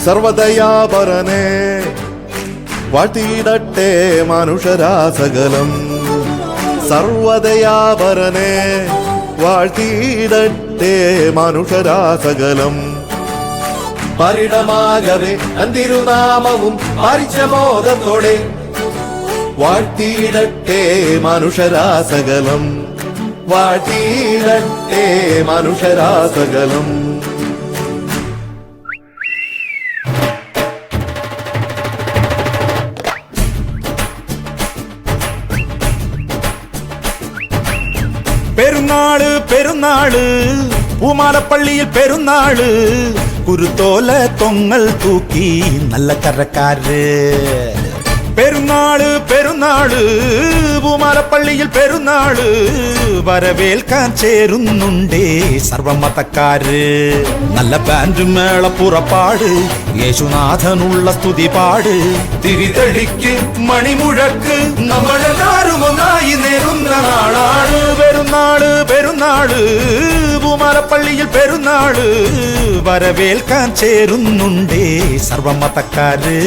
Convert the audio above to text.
സർവദയാപരനെ വാഴ്ത്തിയിടട്ടെ മനുഷ്യരാസകലം. സർവദയാപരനെ വാഴ്ത്തിയിടട്ടെ മനുഷ്യരാസകലം. പരിണമാകവേ അന്തിരുനാമവും പരിചമോദത്തോടെ വാഴ്ത്തിയിടട്ടെ മനുഷ്യരാസകലം. വാഴ്ത്തിയിടട്ടെ മനുഷ്യരാസകലം. പെരുന്നാള് പെരുന്നാള് പൂമാലപ്പള്ളിയിൽ പെരുന്നാള്. കുരുത്തോല തൊങ്ങൽ തൂക്കി നല്ല കരക്കാര്. പെരുന്നാള് പെരുന്നാള് പൂമാലപ്പള്ളിയിൽ പെരുന്നാള്. വരവേൽക്കാൻ ചേരുന്നുണ്ടേ സർവമതക്കാര്. നല്ല ബാൻഡ് മേള പുറപ്പാട്, യേശുനാഥനുള്ള സ്തുതി പാട്. തിരിതെളിക്ക് മണിമുഴക്ക്, നമ്മളെല്ലാരും ഒന്നായി നേരുന്ന നാളാണ്. പെരുന്നാള് പെരുന്നാള് പൂമാലപ്പള്ളിയിൽ പെരുന്നാള്. വരവേൽക്കാൻ ചേരുന്നുണ്ടേ സർവമതക്കാര്.